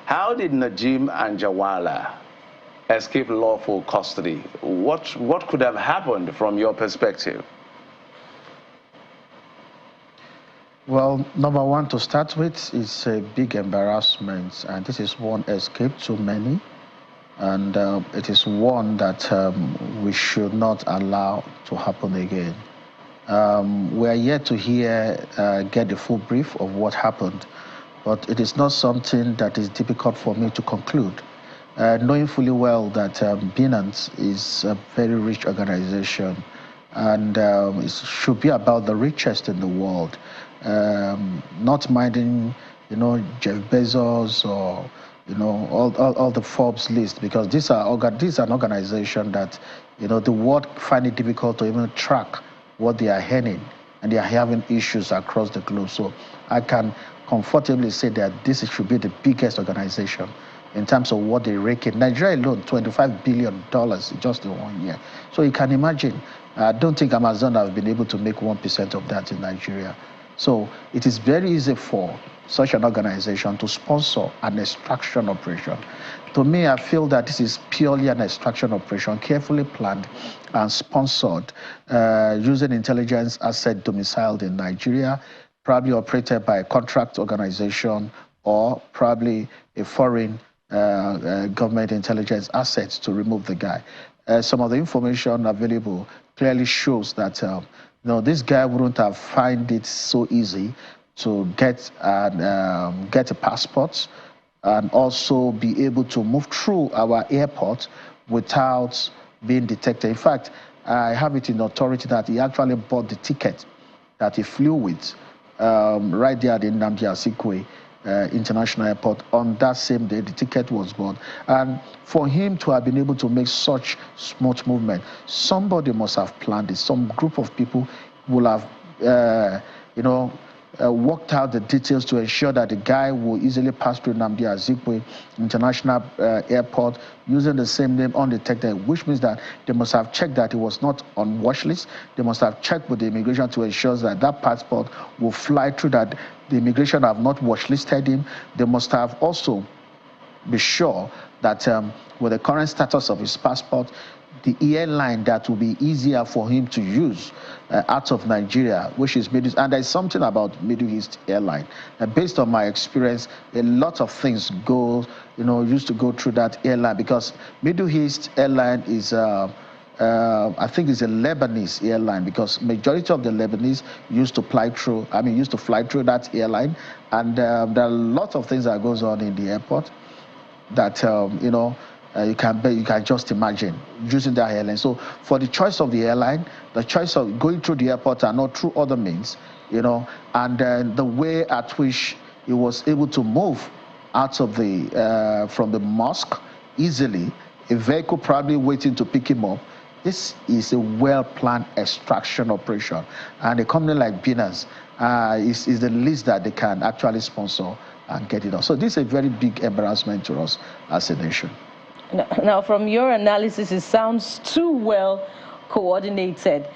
How did Nadeem Anjarwalla escape lawful custody? What could have happened from your perspective? Well, number one, to start with, it's a big embarrassment, and this is one escape too many, and it is one that we should not allow to happen again. We are yet to get the full brief of what happened, but it is not something that is difficult for me to conclude. Knowing fully well that Binance is a very rich organization, and it should be about the richest in the world. Not minding, Jeff Bezos or, all the Forbes list, because these are an organization that, the world find it difficult to even track what they are earning, and they are having issues across the globe. So I can comfortably say that this should be the biggest organization in terms of what they rake in. Nigeria alone, $25 billion just in 1 year. So you can imagine, I don't think Amazon have been able to make 1% of that in Nigeria. So it is very easy for such an organization to sponsor an extraction operation. To me, I feel that this is purely an extraction operation, carefully planned and sponsored, using intelligence asset domiciled in Nigeria, probably operated by a contract organization or probably a foreign government intelligence assets to remove the guy. Some of the information available clearly shows that this guy wouldn't have found it so easy to get a passport and also be able to move through our airport without being detected. In fact, I have it in authority that he actually bought the ticket that he flew with right there at the Nnamdi Azikiwe International Airport. On that same day, the ticket was bought. And for him to have been able to make such smooth movement, somebody must have planned it. Some group of people will have, worked out the details to ensure that the guy will easily pass through Nnamdi Azikiwe International Airport using the same name undetected, which means that they must have checked that he was not on watch list. They must have checked with the immigration to ensure that that passport will fly through, that the immigration have not watch listed him. They must have also be sure that with the current status of his passport, the airline that will be easier for him to use out of Nigeria, which is Middle East. And there's something about Middle East airline. Based on my experience, a lot of things used to go through that airline, because Middle East airline is, I think it's a Lebanese airline, because majority of the Lebanese used to fly through that airline. And there are a lot of things that goes on in the airport that, you can just imagine using that airline. So for the choice of the airline, the choice of going through the airport and not through other means, and the way at which he was able to move out of from the mosque easily, a vehicle probably waiting to pick him up. This is a well-planned extraction operation, and a company like Binance is the least that they can actually sponsor and get it on. So this is a very big embarrassment to us as a nation. Now, from your analysis, it sounds too well coordinated,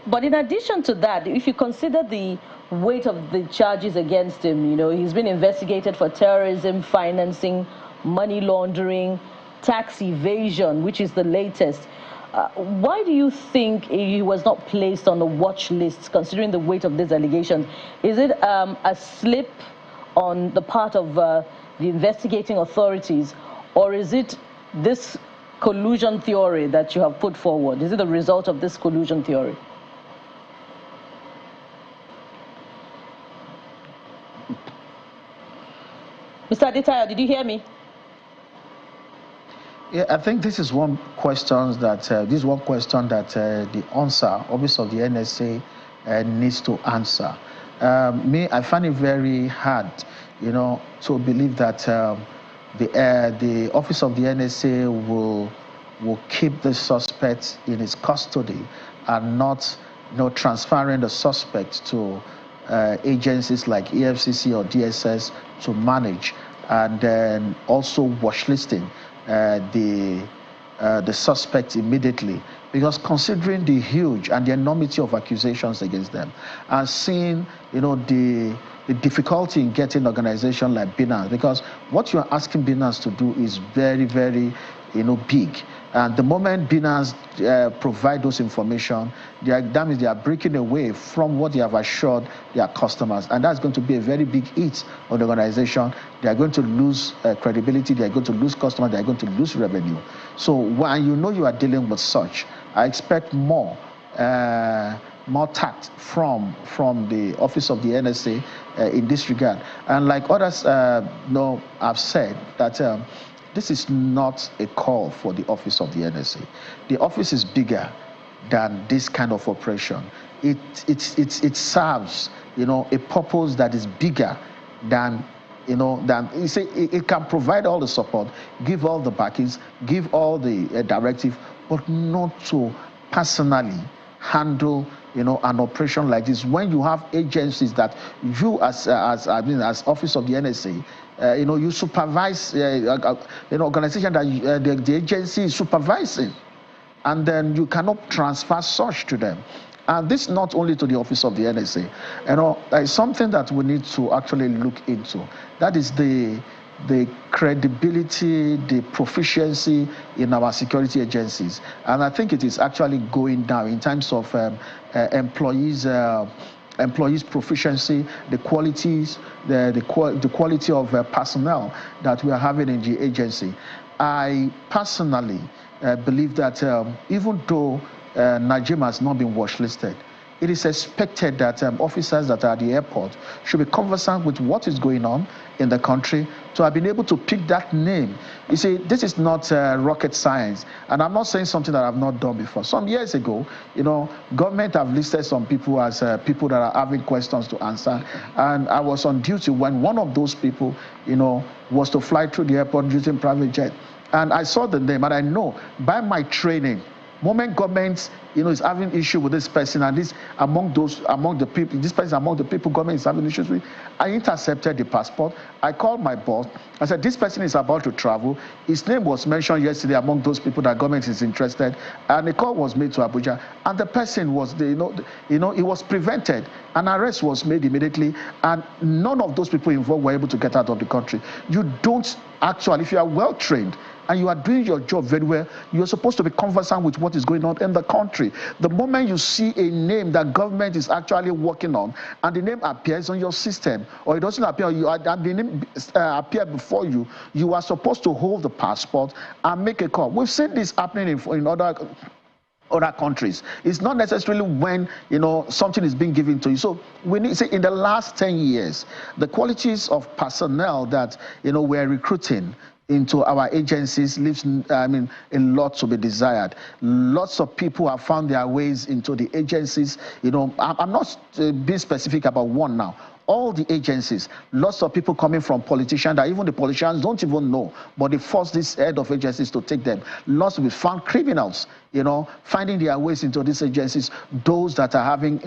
But in addition to that, if you consider the weight of the charges against him, he's been investigated for terrorism, financing, money laundering, tax evasion, which is the latest. Why do you think he was not placed on the watch list, considering the weight of these allegations? Is it a slip on the part of the investigating authorities, or is it this collusion theory that you have put forward? Is it the result of this collusion theory? Mr. Adetayo, did you hear me? Yeah, I think this is one question that the answer, Office of the NSA, needs to answer. I find it very hard, to believe that the Office of the NSA will keep the suspect in its custody and not, transferring the suspect to agencies like EFCC or DSS to manage, and then also watchlisting the the suspect immediately, because considering the huge and the enormity of accusations against them, and seeing, the difficulty in getting an organization like Binance, because what you are asking Binance to do is very, very, big. And the moment Binance provide those information, that means they are breaking away from what they have assured their customers. And that's going to be a very big hit on the organization. They are going to lose credibility, they are going to lose customers, they are going to lose revenue. So when you are dealing with such, I expect more tact from the office of the NSA in this regard. And like others have said, that this is not a call for the office of the NSA. The office is bigger than this kind of operation. It serves, a purpose that is bigger than, than you say. It can provide all the support, give all the backings, give all the directive, but not to personally handle, an operation like this. When you have agencies that you, as office of the NSA, you supervise an organization that the agency is supervising, and then you cannot transfer such to them. And this not only to the office of the NSA, it's something that we need to actually look into. That is the credibility, the proficiency in our security agencies. And I think it is actually going down in terms of employees' proficiency, the qualities, the quality of personnel that we are having in the agency. I personally believe that even though Nadeem has not been watchlisted, it is expected that officers that are at the airport should be conversant with what is going on in the country to have been able to pick that name. You see, this is not rocket science, and I'm not saying something that I've not done before. Some years ago, government have listed some people as people that are having questions to answer, and I was on duty when one of those people, was to fly through the airport using private jet, and I saw the name, and I know by my training, moment government, is having issue with this person, and this among the people government is having issues with, I intercepted the passport. I called my boss. I said, this person is about to travel. His name was mentioned yesterday among those people that government is interested, and the call was made to Abuja, and the person was, he was prevented. An arrest was made immediately, and none of those people involved were able to get out of the country. You don't actually, if you are well trained, and you are doing your job very well, you're supposed to be conversant with what is going on in the country. The moment you see a name that government is actually working on, and the name appears on your system, or it doesn't appear, and the name appear before you, you are supposed to hold the passport and make a call. We've seen this happening in other countries. It's not necessarily when something is being given to you. So we need to say in the last 10 years, the qualities of personnel that we're recruiting into our agencies leaves, a lot to be desired. Lots of people have found their ways into the agencies. I'm not being specific about one now. All the agencies, lots of people coming from politicians that even the politicians don't even know, but they force this head of agencies to take them. Lots of found criminals, finding their ways into these agencies, those that are having,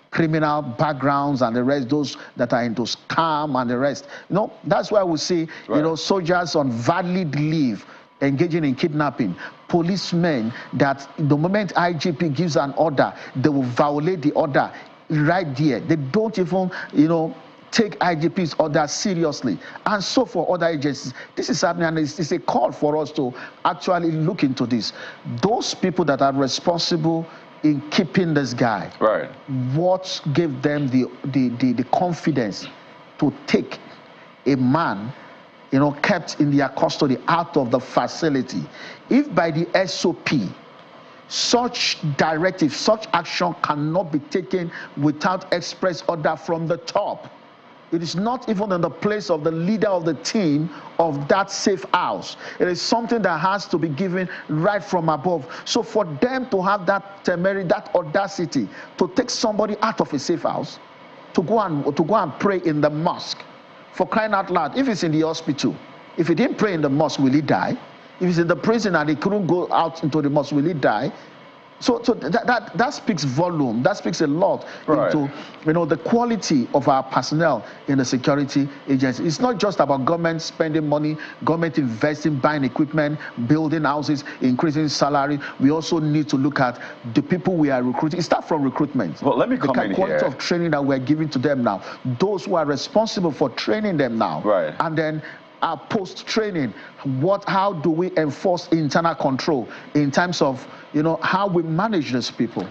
criminal backgrounds and the rest, those that are into scam and the rest. That's why we see, right, soldiers on valid leave engaging in kidnapping, policemen that the moment IGP gives an order, they will violate the order right there. They don't even, take IGP's order seriously. And so for other agencies, this is happening, and it's a call for us to actually look into this. Those people that are responsible in keeping this guy, right, what gave them the confidence to take a man, kept in their custody out of the facility? If by the SOP, such directive, such action cannot be taken without express order from the top. It is not even in the place of the leader of the team of that safe house. It is something that has to be given right from above. So for them to have that temerity, that audacity to take somebody out of a safe house, to go and pray in the mosque, for crying out loud, if it's in the hospital, if he didn't pray in the mosque, will he die? If he's in the prison and he couldn't go out into the mosque, will he die? So that speaks volume. That speaks a lot right. into the quality of our personnel in the security agency. It's not just about government spending money, government investing, buying equipment, building houses, increasing salary. We also need to look at the people we are recruiting. It starts from recruitment. Well, let me come in here. The quality of training that we're giving to them now. Those who are responsible for training them now. Right. And then our post-training, how do we enforce internal control in terms of how we manage these people?